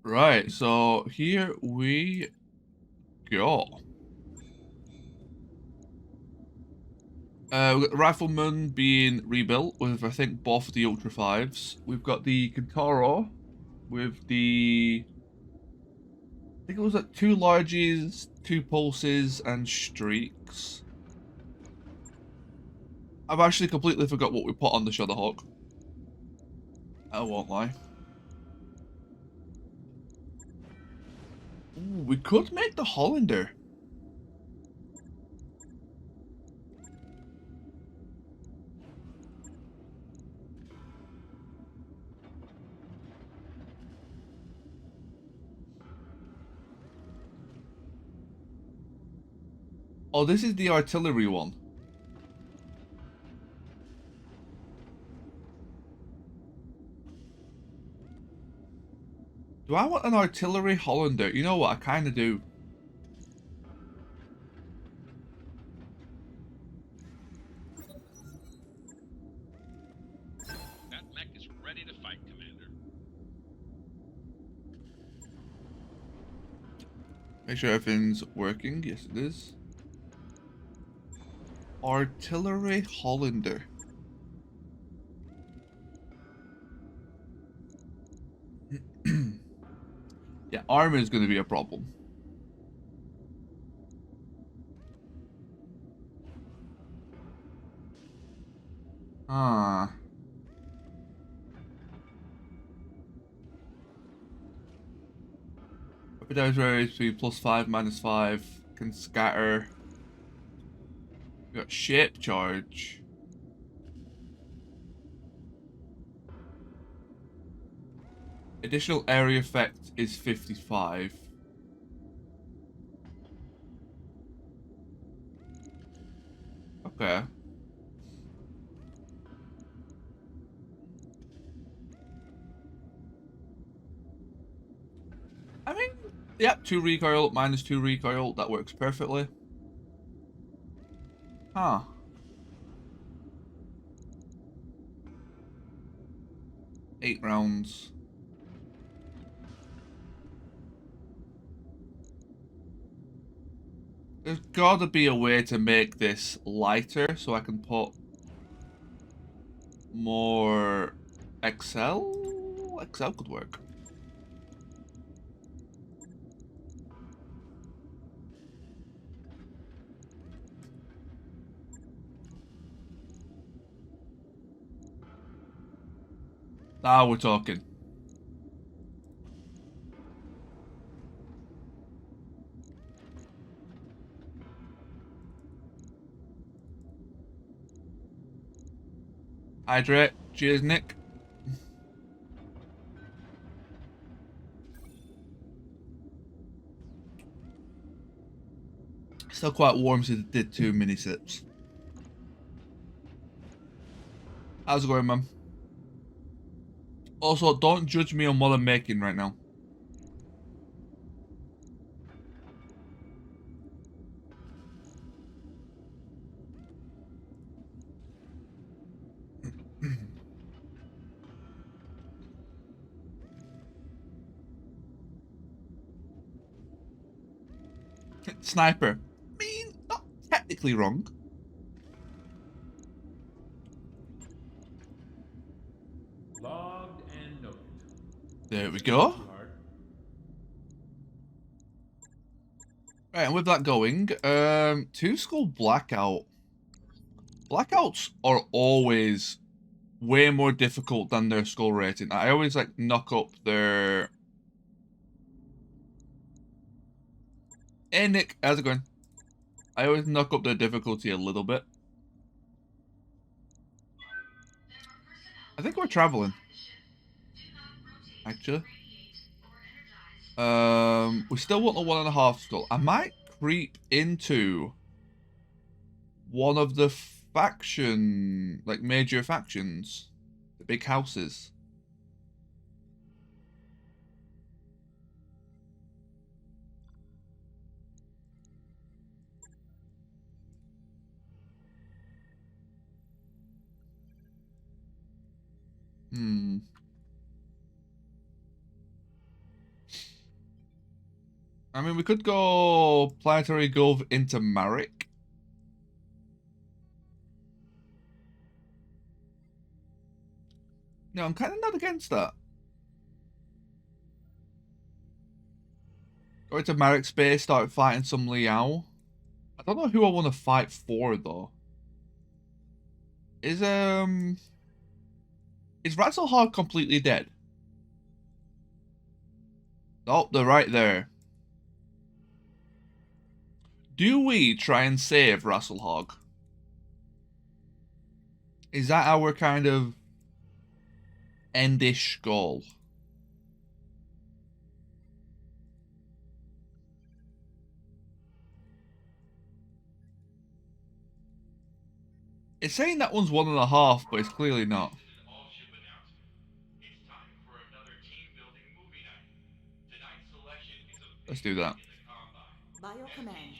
Right, so here we go. We've got the Rifleman being rebuilt with, I think, both of the Ultra 5s. We've got the Kintaro with the... I think it was like 2 Larges, 2 Pulses, and Streaks. I've actually completely forgot what we put on the Shadowhawk. I won't lie. Ooh, we could make the Hollander. Oh, this is the artillery one. Do I want an artillery Hollander? You know what, I kind of do. That mech is ready to fight, Commander. Make sure everything's working. Yes, it is. Artillery Hollander. Yeah, armor is going to be a problem. Ah. Weaponize rare HP +5, -5. Can scatter. We got shape charge. Additional area effect is 55. Okay. I mean, yep, 2 recoil, -2 recoil. That works perfectly. Huh. Eight rounds. There's gotta be a way to make this lighter so I can put more XL? XL could work. Now we're talking. Hydrate. Cheers, Nick. Still quite warm, so did 2 mini sips. How's it going, man? Also, don't judge me on what I'm making right now. Sniper. I mean, not technically wrong. Logged and noted. There we go. Right, and with that going, 2 Skull Blackout. Blackouts are always way more difficult than their skull rating. I always like knock up their... Hey Nick, how's it going? I always knock up their difficulty a little bit. I think we're traveling. Actually. We still want the 1.5 skull. I might creep into one of the faction, like major factions. The big houses. Hmm. I mean, we could go Planetary Gov into Marek. No, I'm kind of not against that. Go into Marek space, start fighting some Liao. I don't know who I want to fight for though. Is Ratzelhog completely dead? Oh, they're right there. Do we try and save Rasselhog? Is that our kind of endish goal? It's saying that one's 1.5, but it's clearly not. Let's do that. Biocommand.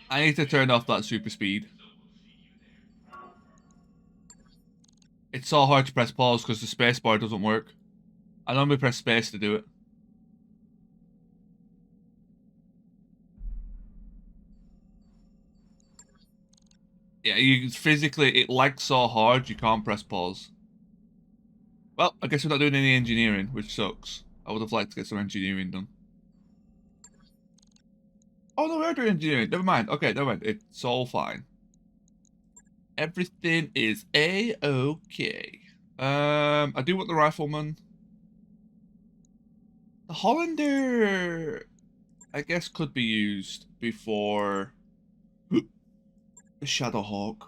I need to turn off that super speed. It's so hard to press pause because the spacebar doesn't work. I normally press space to do it. Yeah, you physically, it lags so hard you can't press pause. Well, I guess we're not doing any engineering, which sucks. I would have liked to get some engineering done. Oh no, we are doing engineering. Never mind. Okay, never mind. It's all fine. Everything is A-okay. I do want the rifleman. The Hollander, I guess, could be used before the Shadowhawk.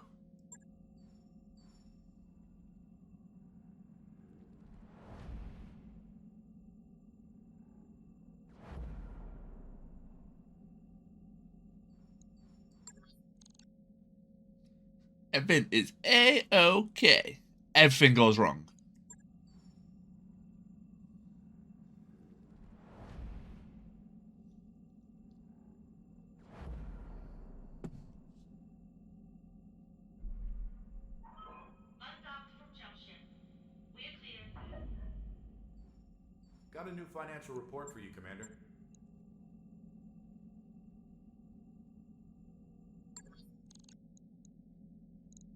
Everything is A-okay. Everything goes wrong. Undocked from jump ship. We're clear. Got a new financial report for you, Commander.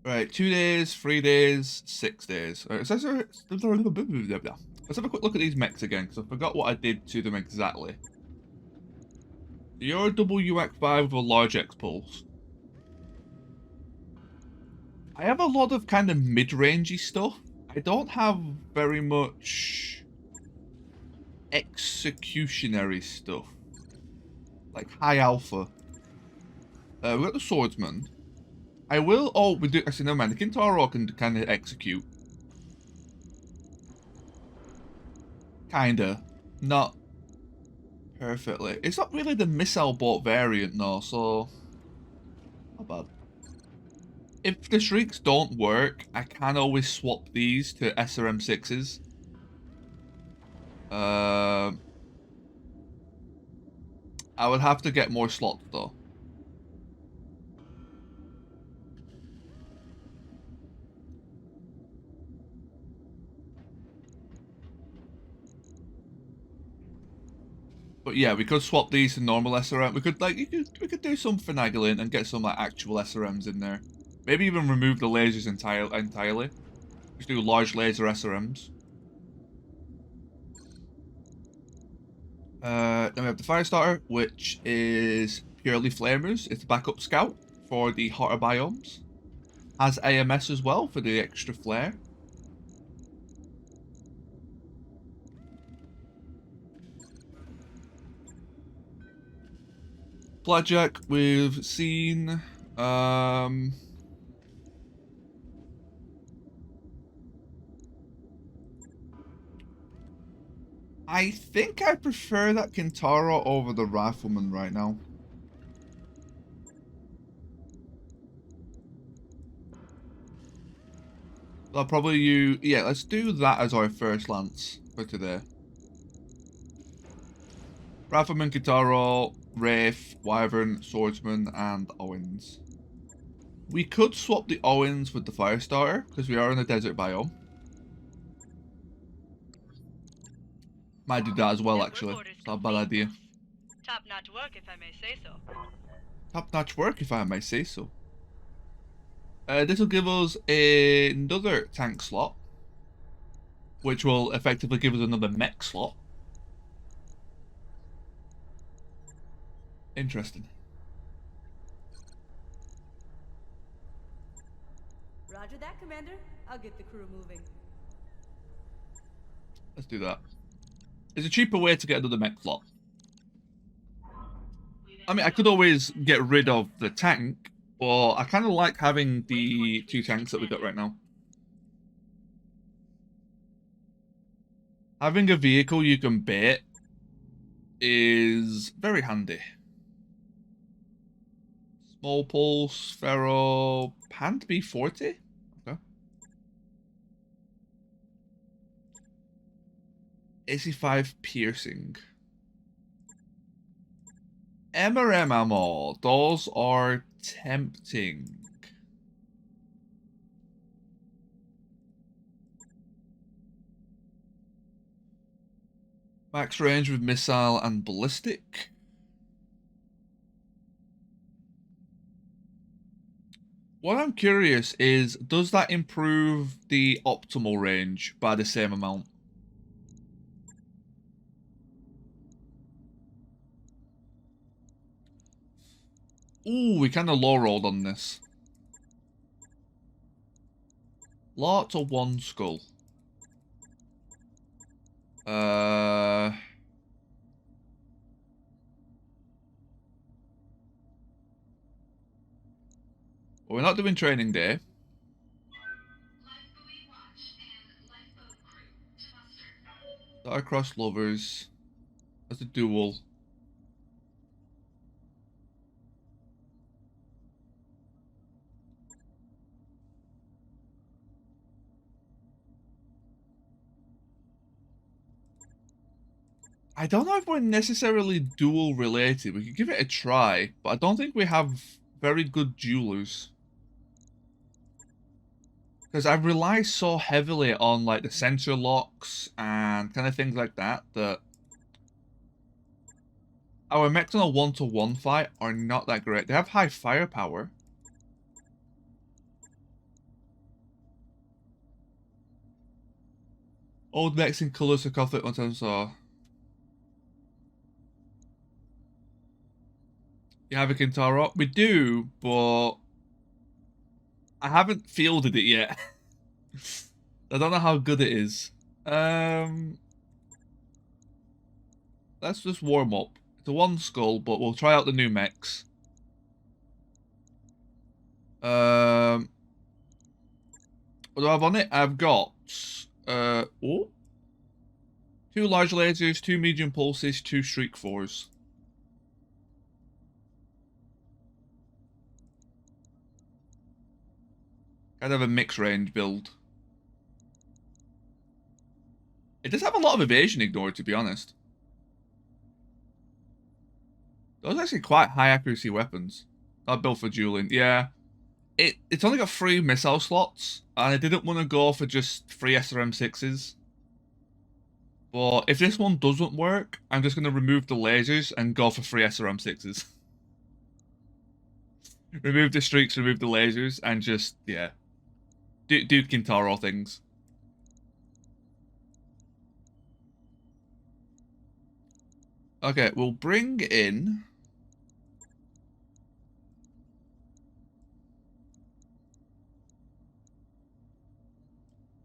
Right, 2 days, 3 days, 6 days. All right, let's have a quick look at these mechs again, because I forgot what I did to them exactly. You're a WX5 with a large X-Pulse. I have a lot of kind of mid-rangey stuff. I don't have very much executionary stuff. Like high alpha. We've got the swordsman. I will. Oh, we do. Actually, no man. The Kintaro can kind of execute. Kinda. Not perfectly. It's not really the missile boat variant, though, so. Not bad. If the shrieks don't work, I can always swap these to SRM6s. I would have to get more slots, though. But yeah, we could swap these to normal SRM. We could we could do some finagling and get some like actual SRMs in there. Maybe even remove the lasers entirely. Just do large laser SRMs. Then we have the Firestarter, which is purely flamers. It's a backup scout for the hotter biomes. Has AMS as well for the extra flare. Blackjack, we've seen. I think I prefer that Kintaro over the Rifleman right now. I'll probably use... Yeah, let's do that as our first lance for today. Rifleman, Kintaro, Wraith, Wyvern, Swordsman, and Owens. We could swap the Owens with the Firestarter, because we are in a desert biome. Might do that as well, Network actually. orders It's not a bad complete, idea. boss. Top-notch work, if I may say so. Top-notch work, if I may say so. This will give us another tank slot, which will effectively give us another mech slot. Interesting. Roger that, Commander. I'll get the crew moving. Let's do that. There's a cheaper way to get another mech slot. I mean, I could always get rid of the tank, but I kind of like having the 2 tanks that we got right now. Having a vehicle you can bait is very handy. Small pulse, ferro, pant B40? Okay. 85 piercing. MRM ammo. Those are tempting. Max range with missile and ballistic. What I'm curious is, does that improve the optimal range by the same amount? Ooh, we kind of low rolled on this. Lot to 1 skull. Well, we're not doing training day. Star-crossed lovers. That's a duel. I don't know if we're necessarily duel related. We could give it a try, but I don't think we have very good duelers. Because I rely so heavily on like the sensor locks and kind of things like that that our mechs on a 1-to-1 fight are not that great. They have high firepower. Old mechs in colour sarcophagus one time saw. You have a Kintaro? We do, but I haven't fielded it yet. I don't know how good it is. Let's just warm up. It's a 1 skull, but we'll try out the new mechs. What do I have on it? I've got 2 large lasers, 2 medium pulses, 2 Shriek 4s. Kind of a mixed range build. It does have a lot of evasion ignored, to be honest. Those are actually quite high accuracy weapons. Not built for dueling. Yeah. It's only got 3 missile slots, and I didn't want to go for just 3 SRM6s. But if this one doesn't work, I'm just going to remove the lasers and go for 3 SRM6s. Remove the streaks, remove the lasers, and just, yeah. Do Kintaro things. Okay, we'll bring in...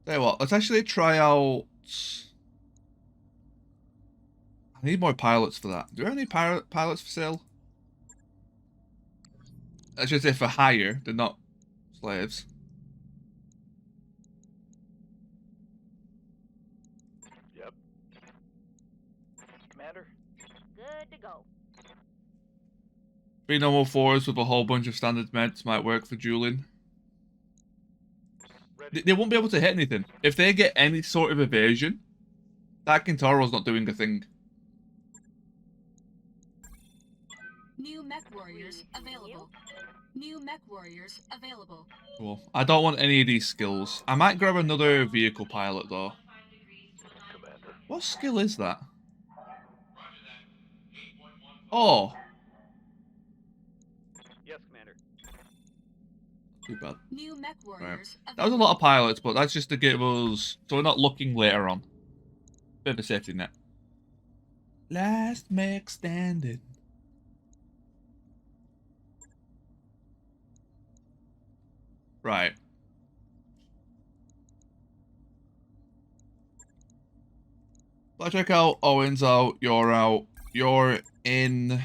Tell you what, let's actually try out... I need more pilots for that. Do we have any pilots for sale? I should say for hire, they're not slaves. Yep. Commander? Good to go. 3 normal 4s with a whole bunch of standard meds might work for dueling. They won't be able to hit anything. If they get any sort of evasion, that Kintaro's not doing a thing. New mech warriors available. New mech warriors available. Cool. I don't want any of these skills. I might grab another vehicle pilot though. Commander. What skill is that? Roger that. 8.1. Oh, Yes, Commander. too bad. New mech warriors That was a lot of pilots, but that's just to give us so we're not looking later on. Bit of a safety net. Last mech standing. Right. Let's check out. Owen's out. You're out. You're in.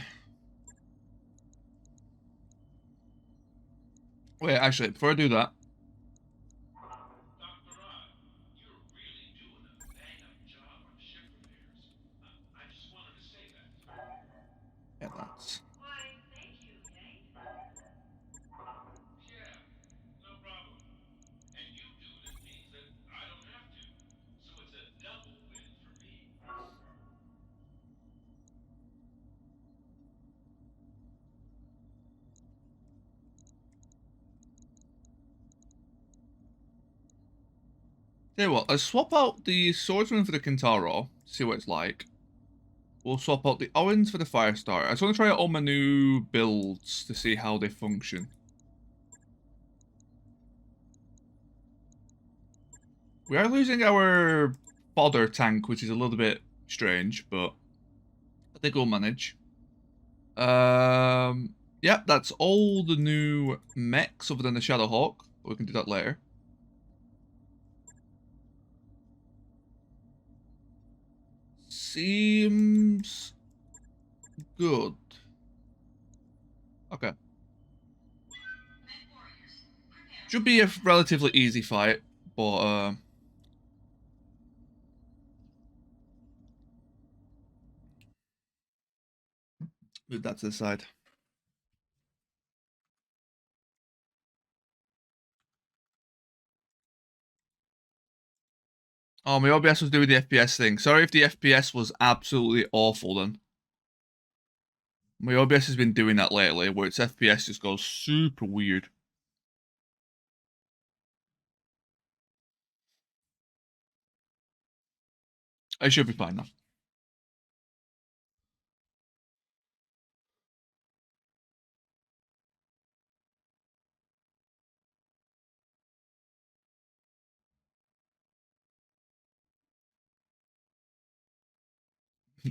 Wait, actually, before I do that, Dr. Rod, you're really doing a bang-up job on ship repairs. I just wanted to say that. yeah, that's. Why, thank you, Nate. Yeah, no problem. And you doing it means that I don't have to. So it's a double win for me. Tell you what, let's swap out the swordsman for the Kintaro. See what it's like. We'll swap out the Owens for the Firestarter. I just want to try out all my new builds to see how they function. We are losing our fodder tank, which is a little bit strange, but I think we'll manage. Yep, that's all the new mechs other than the Shadowhawk. We can do that later. Seems good. Okay. Should be a relatively easy fight, but move that to the side. Oh, my OBS was doing the FPS thing. Sorry if the FPS was absolutely awful then. My OBS has been doing that lately, where its FPS just goes super weird. I should be fine now.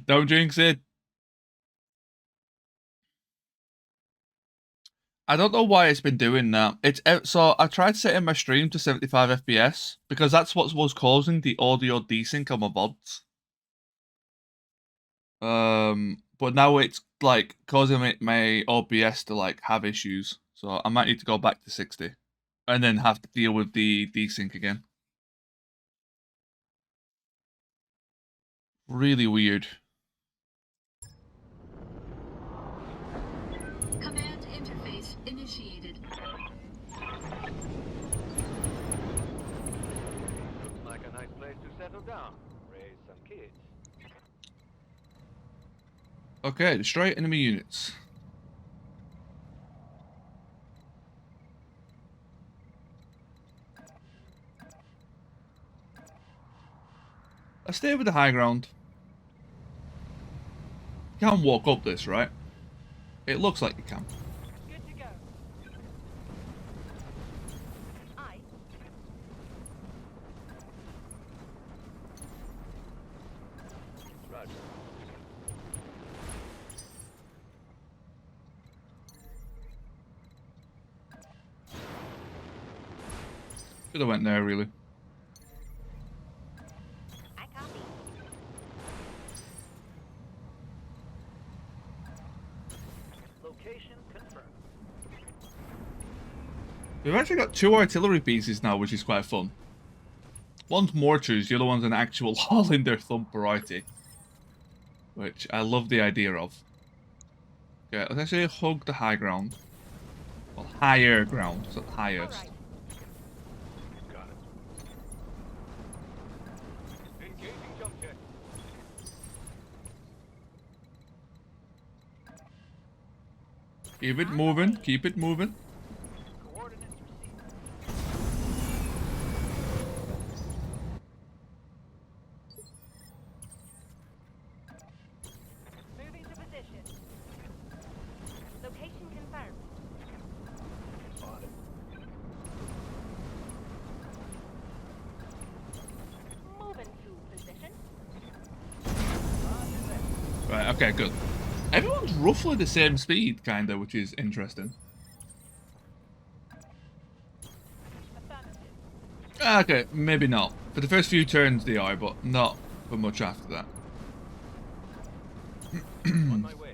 Don't jinx it. I don't know why it's been doing that. So I tried setting my stream to 75 FPS because that's what was causing the audio desync on my VODs. But now it's like causing my OBS to like have issues, so I might need to go back to 60, and then have to deal with the desync again. Really weird. Command interface initiated. Looks like a nice place to settle down. Raise some kids. Okay, destroy enemy units. I stay with the high ground. You can walk up this, right? It looks like you can. Good to go. I. Roger. Should have went there, really. I copy. Location confirmed. We've actually got 2 artillery pieces now, which is quite fun. One's mortars, the other one's an actual hole in their thumb variety. Which I love the idea of. Okay, let's actually hug the high ground. Well, higher ground, so highest. All right. Got it. Engaging jump jet. Keep it moving, keep it moving. Coordinates received. Right, okay, good. Everyone's roughly the same speed, kinda, which is interesting. Okay, maybe not. For the first few turns they are, but not for much after that. On my way.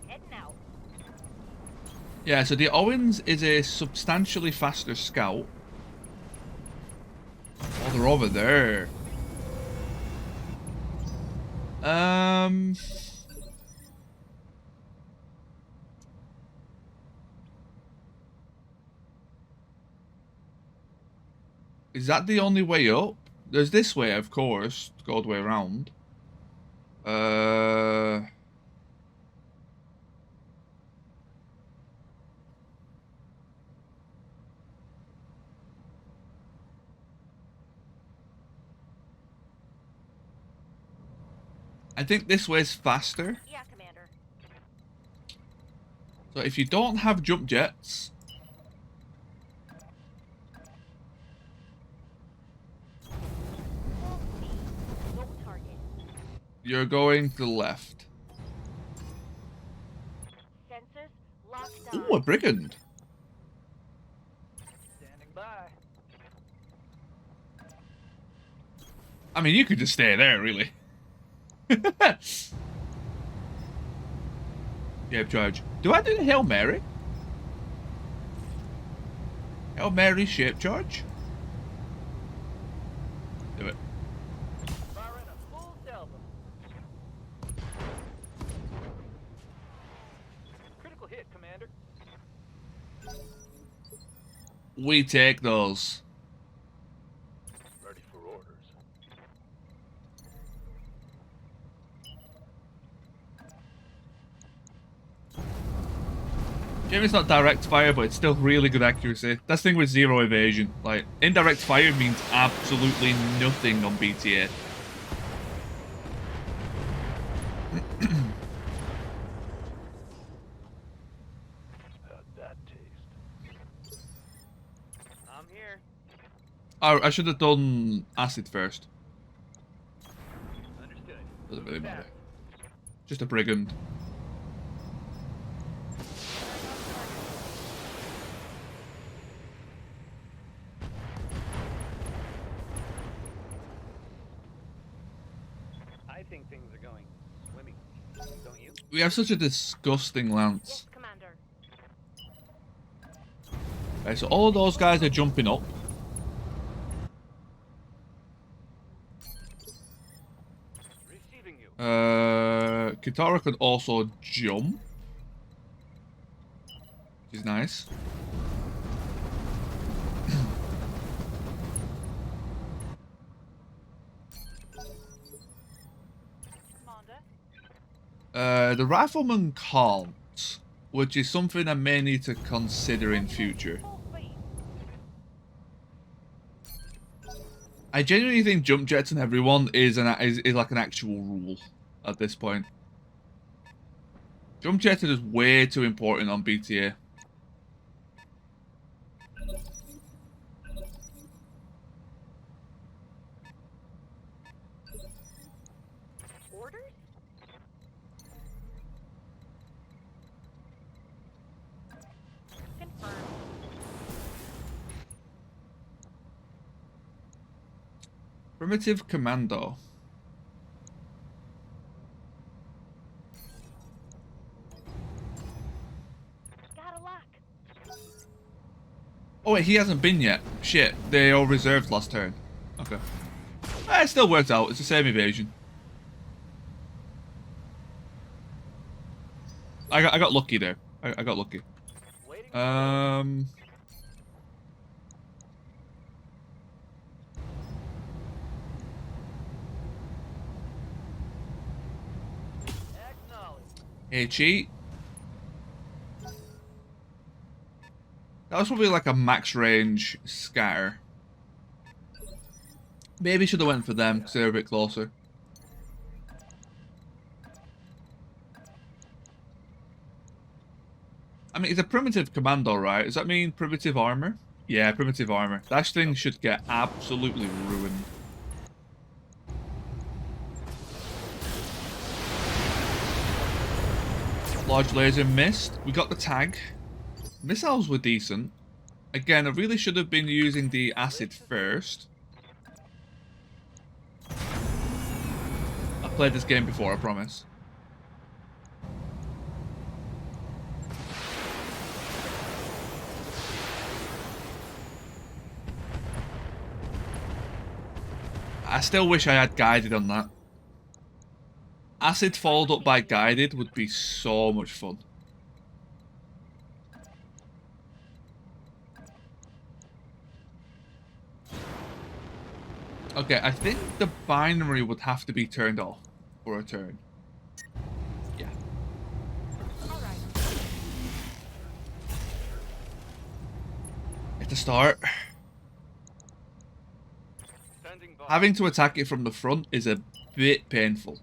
Heading out. Yeah, so the Owens is a substantially faster scout. Oh, they're over there. Is that the only way up? There's this way, of course, to go all the way around. I think this way's faster. Yeah, Commander. So if you don't have jump jets, No target. you're going to the left. Sensors locked on. Ooh, a brigand. Standing by. I mean, you could just stay there, really. Yeah, charge. Do I do the Hail Mary? Hail Mary shape charge? Do it. Firing a full delta. Critical hit, Commander. We take those. Ready for orders. Maybe it's not direct fire, but it's still really good accuracy. That's the thing with zero evasion. Like, indirect fire means absolutely nothing on BTA. How'd that taste? I'm here. Oh, I should have done acid first. Understood. Doesn't really matter. Just a brigand. I think things are going swimming. Don't you? We have such a disgusting lance. Yes, Commander. Right, so all of those guys are jumping up. Receiving you. Kitara can also jump. Which is nice. Commander. The rifleman can't, which is something I may need to consider in future. Full speed. I genuinely think jump jets and everyone is like an actual rule at this point. Jump jets are just way too important on BTA. Orders? Confirmed. Primitive Commando. Got a lock. Oh wait, he hasn't been yet. Shit, they all reserved last turn. Okay. It still worked out. It's the same evasion. I got lucky there. I got lucky. Waiting. Acknowledge. Hey, cheat. That was probably like a max range scatter. Maybe should have went for them because they're a bit closer. I mean, it's a primitive commando, right? Does that mean primitive armor? Yeah, primitive armor. That thing should get absolutely ruined. Large laser missed. We got the tag. Missiles were decent. Again, I really should have been using the acid first. I've played this game before, I promise. I still wish I had guided on that. Acid followed up by guided would be so much fun. Okay, I think the binary would have to be turned off for a turn. Yeah. At the start. Having to attack it from the front is a bit painful.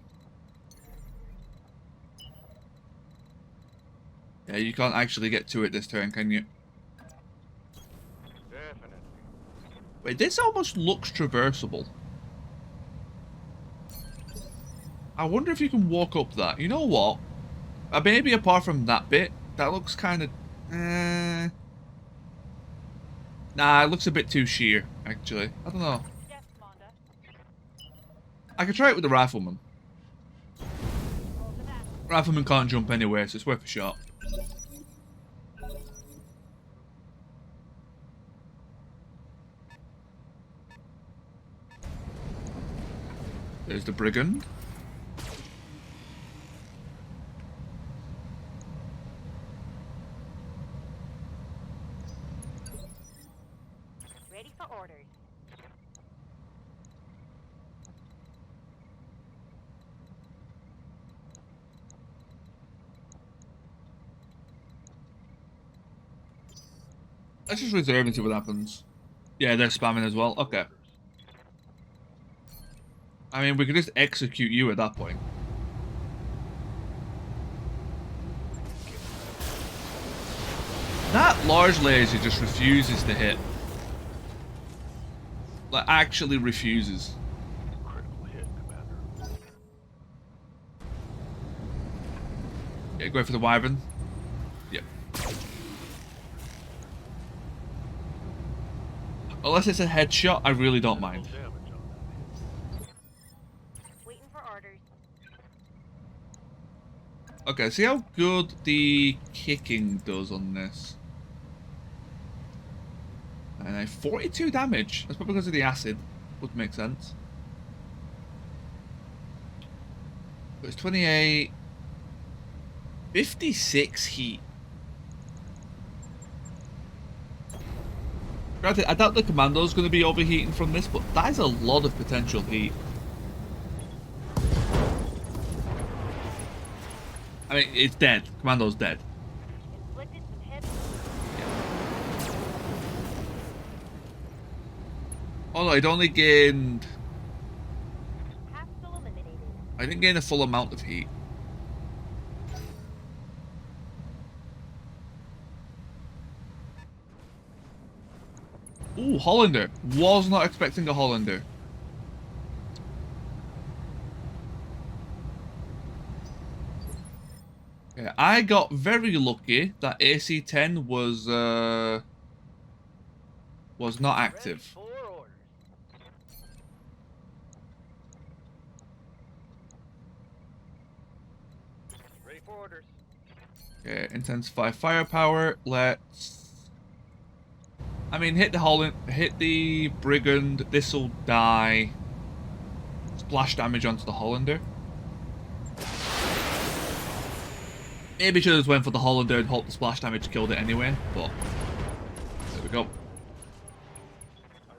Yeah, you can't actually get to it this turn, can you? Definitely. Wait, this almost looks traversable. I wonder if you can walk up that. You know what? Maybe apart from that bit, that looks kind of... Nah, it looks a bit too sheer, actually. I don't know. Yes, Commander. I could try it with the rifleman. Roll for that. Rifleman can't jump anywhere, so it's worth a shot. There's the brigand. Ready for orders. Let's just reserve and see what happens. Yeah, they're spamming as well. Okay. I mean, we could just execute you at that point. That large laser just refuses to hit. Like, actually refuses. Critical hit, Commander. Yeah, go for the wyvern. Yep. Unless it's a headshot, I really don't mind. Damage on that hit. Waiting for orders. Okay, see how good the kicking does on this. And 42 damage. That's probably because of the acid. Would make sense. But it's 28. 56 heat. Granted, I doubt the commando's going to be overheating from this, but that is a lot of potential heat. I mean, it's dead. Commando's dead. Inflicted some heavy. Oh no, I'd only gained... Hostile eliminated. I didn't gain a full amount of heat. Ooh, Hollander. Was not expecting a Hollander. Okay, I got very lucky that AC-10 was not Ready active. for orders. Ready for orders. Okay, intensify firepower. Let's... I mean, hit the brigand. This'll die. Splash damage onto the Hollander. Maybe should have went for the Hollander and hope the splash damage killed it anyway, but there we go. Are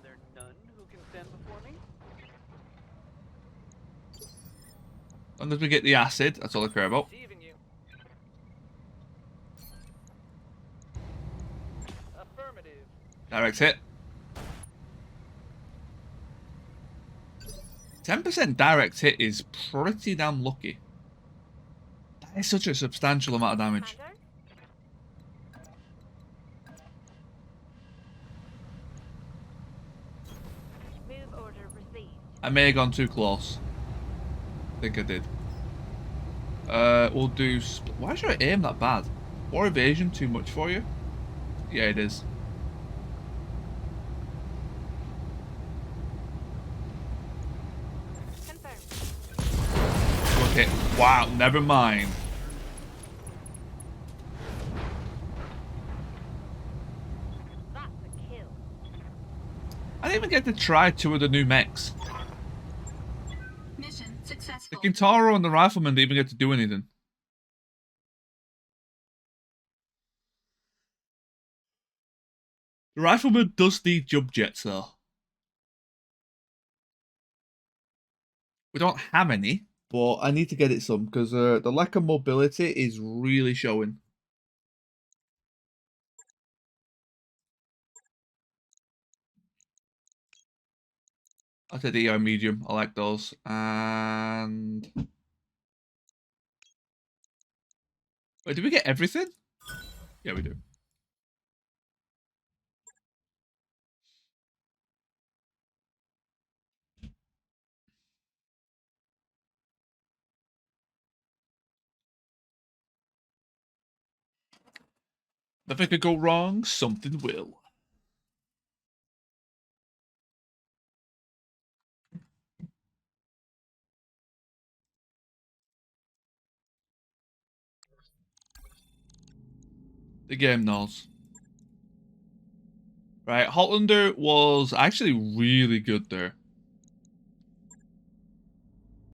there none who can stand before me? As long as we get the acid, that's all I care about. Receiving you. Affirmative. Direct hit. 10% direct hit is pretty damn lucky. That is such a substantial amount of damage. Commander? Move order received. I may have gone too close. I think I did. We'll do... Why should I aim that bad? Or evasion too much for you? Yeah, it is. Confirmed. Okay. Wow, never mind. That's a kill. I didn't even get to try 2 of the new mechs. Mission The successful. Kintaro and the Rifleman didn't even get to do anything. The Rifleman does need jump jets, though. We don't have any, but I need to get it some, because the lack of mobility is really showing. I'll take the ER medium. I like those. And... Wait, did we get everything? Yeah, we do. Nothing could go wrong, something will. The game knows. Right, Hotlander was actually really good there.